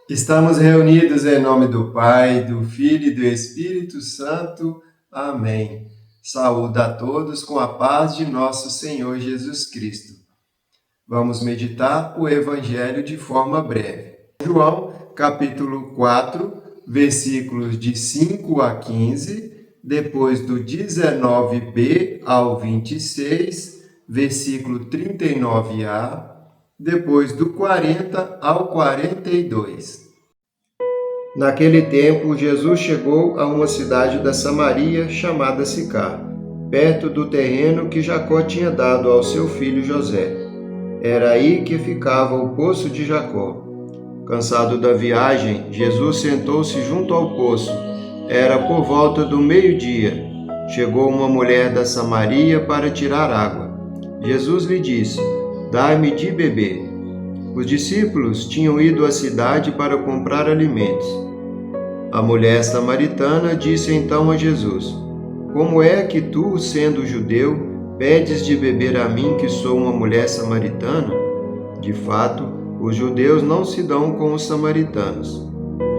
Estamos reunidos em nome do Pai, do Filho e do Espírito Santo. Amém. Saúde a todos com a paz de nosso Senhor Jesus Cristo. Vamos meditar o Evangelho de forma breve. João, capítulo 4, versículos de 5 a 15, depois do 19b ao 26, versículo 39a, depois do 40 ao 42. Naquele tempo, Jesus chegou a uma cidade da Samaria chamada Sicar, perto do terreno que Jacó tinha dado ao seu filho José. Era aí que ficava o poço de Jacó. Cansado da viagem, Jesus sentou-se junto ao poço. Era por volta do meio-dia. Chegou uma mulher da Samaria para tirar água. Jesus lhe disse: "Dai-me de beber." Os discípulos tinham ido à cidade para comprar alimentos. A mulher samaritana disse então a Jesus: "Como é que tu, sendo judeu, pedes de beber a mim, que sou uma mulher samaritana?" De fato, os judeus não se dão com os samaritanos.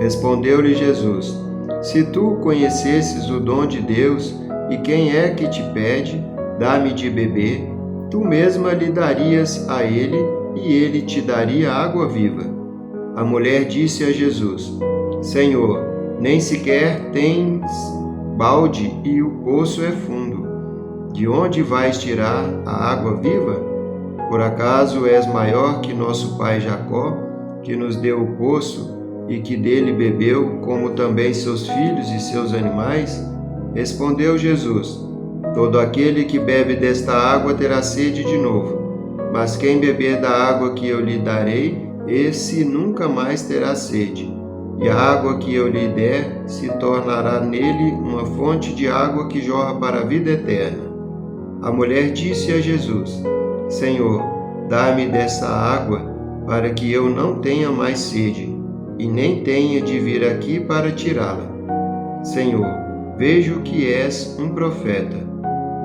Respondeu-lhe Jesus: "Se tu conhecesses o dom de Deus e quem é que te pede, dá-me de beber, tu mesma lhe darias a ele e ele te daria água viva." A mulher disse a Jesus: "Senhor, nem sequer tens balde e o poço é fundo. De onde vais tirar a água viva? Por acaso és maior que nosso pai Jacó, que nos deu o poço e que dele bebeu, como também seus filhos e seus animais?" Respondeu Jesus: "Todo aquele que bebe desta água terá sede de novo. Mas quem beber da água que eu lhe darei, esse nunca mais terá sede. E a água que eu lhe der se tornará nele uma fonte de água que jorra para a vida eterna." A mulher disse a Jesus: "Senhor, dá-me dessa água, para que eu não tenha mais sede, e nem tenha de vir aqui para tirá-la. Senhor, vejo que és um profeta.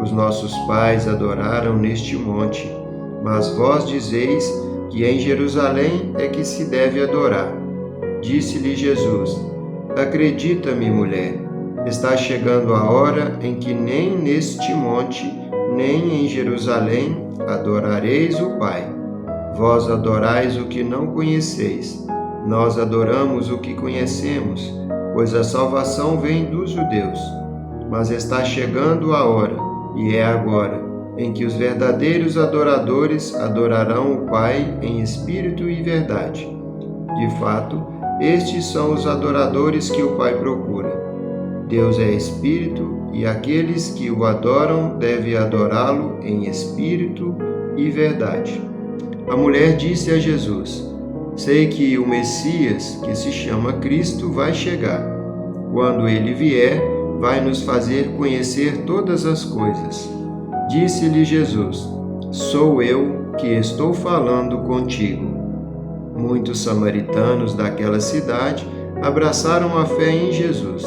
Os nossos pais adoraram neste monte, mas vós dizeis que em Jerusalém é que se deve adorar." Disse-lhe Jesus: "Acredita-me, mulher, está chegando a hora em que nem neste monte, nem em Jerusalém adorareis o Pai. Vós adorais o que não conheceis. Nós adoramos o que conhecemos, pois a salvação vem dos judeus. Mas está chegando a hora, e é agora, em que os verdadeiros adoradores adorarão o Pai em espírito e verdade. De fato, estes são os adoradores que o Pai procura. Deus é espírito, e aqueles que o adoram devem adorá-lo em espírito e verdade." A mulher disse a Jesus: "Sei que o Messias, que se chama Cristo, vai chegar. Quando ele vier, vai nos fazer conhecer todas as coisas." Disse-lhe Jesus: "Sou eu que estou falando contigo." Muitos samaritanos daquela cidade abraçaram a fé em Jesus.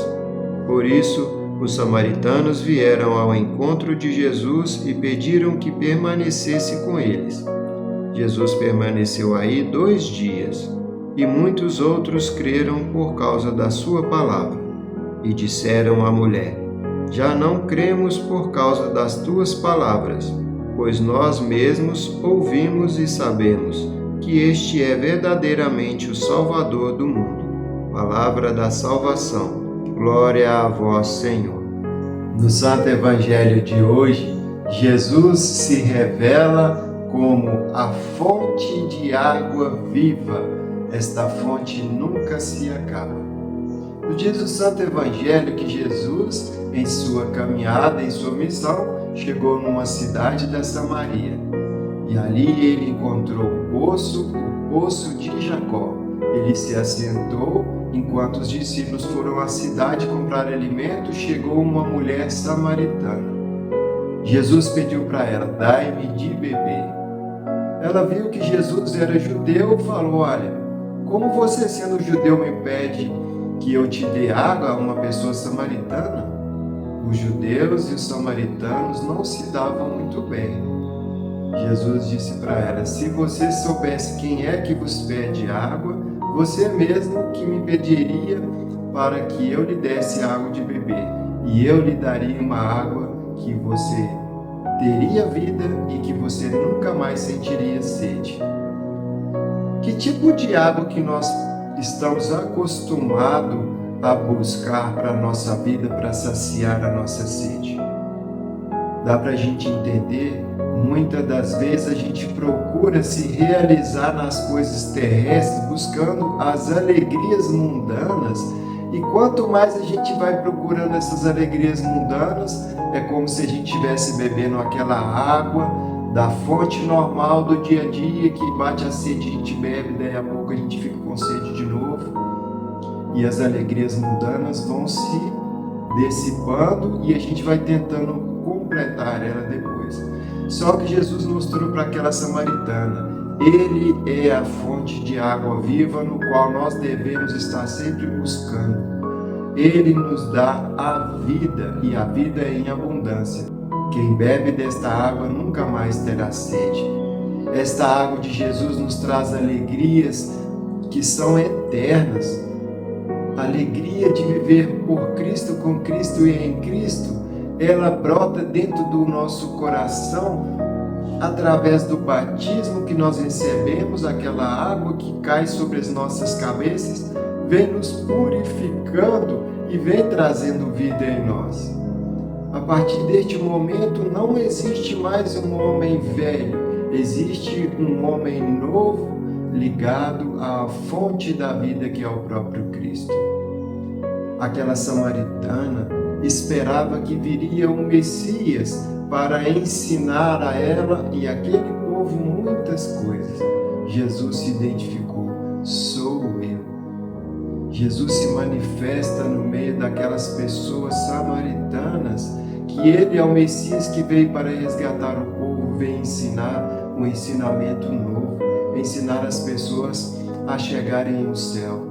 Por isso, os samaritanos vieram ao encontro de Jesus e pediram que permanecesse com eles. Jesus permaneceu aí 2 dias, e muitos outros creram por causa da sua palavra. E disseram à mulher: "Já não cremos por causa das tuas palavras, pois nós mesmos ouvimos e sabemos que este é verdadeiramente o Salvador do mundo." Palavra da salvação. Glória a vós, Senhor. No Santo Evangelho de hoje, Jesus se revela como a fonte de água viva. Esta fonte nunca se acaba. No dia do Santo Evangelho que Jesus, em sua caminhada, em sua missão, chegou numa cidade da Samaria. E ali ele encontrou o poço de Jacó. Ele se assentou. Enquanto os discípulos foram à cidade comprar alimento, chegou uma mulher samaritana. Jesus pediu para ela: "Dai-me de beber." Ela viu que Jesus era judeu e falou: "Olha, como você, sendo judeu, me pede que eu te dê água a uma pessoa samaritana?" Os judeus e os samaritanos não se davam muito bem. Jesus disse para ela: "Se você soubesse quem é que vos pede água, Você mesmo que me pediria para que eu lhe desse água de beber, e eu lhe daria uma água que você teria vida e que você nunca mais sentiria sede. Que tipo de água que nós estamos acostumados a buscar para a nossa vida, para saciar a nossa sede? Dá para a gente entender, muitas das vezes a gente procura se realizar nas coisas terrestres, buscando as alegrias mundanas, e quanto mais a gente vai procurando essas alegrias mundanas, é como se a gente estivesse bebendo aquela água da fonte normal do dia a dia, que bate a sede, a gente bebe, daí a pouco a gente fica com sede de novo, e as alegrias mundanas vão se dissipando e a gente vai tentando completar ela depois. Só que Jesus mostrou para aquela samaritana, Ele é a fonte de água viva no qual nós devemos estar sempre buscando. Ele nos dá a vida, e a vida é em abundância. Quem bebe desta água nunca mais terá sede. Esta água de Jesus nos traz alegrias que são eternas. A alegria de viver por Cristo, com Cristo e em Cristo, ela brota dentro do nosso coração através do batismo que nós recebemos, aquela água que cai sobre as nossas cabeças, vem nos purificando e vem trazendo vida em nós. A partir deste momento não existe mais um homem velho, existe um homem novo ligado à fonte da vida que é o próprio Cristo. Aquela samaritana esperava que viria um Messias para ensinar a ela e aquele povo muitas coisas. Jesus se identificou, sou eu. Jesus se manifesta no meio daquelas pessoas samaritanas, que ele é o Messias que veio para resgatar o povo, veio ensinar um ensinamento novo, ensinar as pessoas a chegarem ao céu.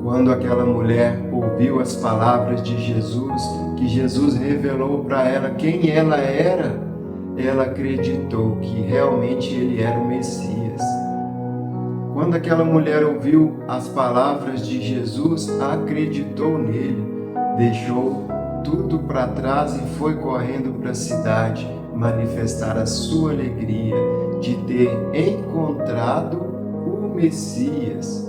Quando aquela mulher ouviu as palavras de Jesus, que Jesus revelou para ela quem ela era, ela acreditou que realmente ele era o Messias. Quando aquela mulher ouviu as palavras de Jesus, acreditou nele, deixou tudo para trás e foi correndo para a cidade manifestar a sua alegria de ter encontrado o Messias.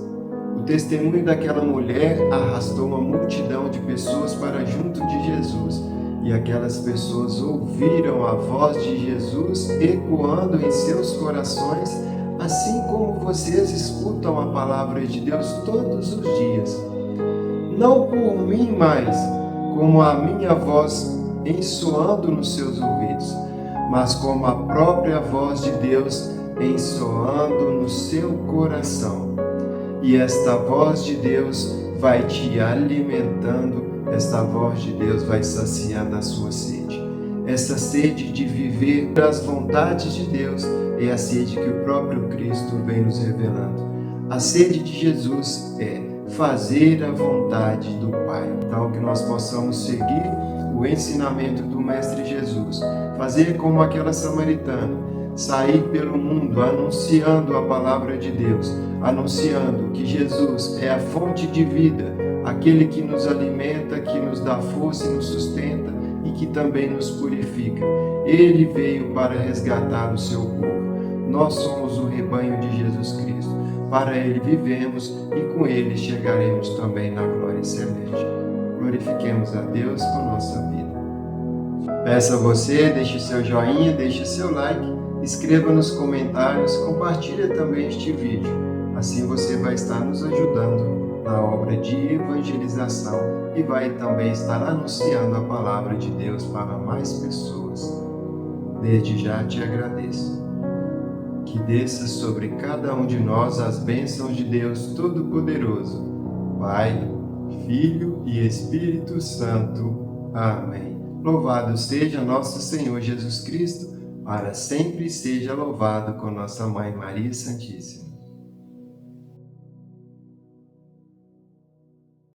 O testemunho daquela mulher arrastou uma multidão de pessoas para junto de Jesus, e aquelas pessoas ouviram a voz de Jesus ecoando em seus corações, assim como vocês escutam a palavra de Deus todos os dias. Não por mim mais, como a minha voz ensoando nos seus ouvidos, mas como a própria voz de Deus ensoando no seu coração. E esta voz de Deus vai te alimentando, esta voz de Deus vai saciando a sua sede. Essa sede de viver as vontades de Deus é a sede que o próprio Cristo vem nos revelando. A sede de Jesus é fazer a vontade do Pai. Então, que nós possamos seguir o ensinamento do Mestre Jesus, fazer como aquela samaritana, sair pelo mundo anunciando a palavra de Deus, anunciando que Jesus é a fonte de vida, aquele que nos alimenta, que nos dá força e nos sustenta e que também nos purifica. Ele veio para resgatar o seu povo. Nós somos o rebanho de Jesus Cristo. Para Ele vivemos e com Ele chegaremos também na glória celeste. Glorifiquemos a Deus com nossa vida. Peço a você, deixe seu joinha, deixe seu like, escreva nos comentários, compartilhe também este vídeo. Assim você vai estar nos ajudando na obra de evangelização e vai também estar anunciando a palavra de Deus para mais pessoas. Desde já te agradeço. Que desça sobre cada um de nós as bênçãos de Deus Todo-Poderoso, Pai, Filho e Espírito Santo. Amém. Louvado seja nosso Senhor Jesus Cristo, para sempre seja louvado com nossa Mãe Maria Santíssima.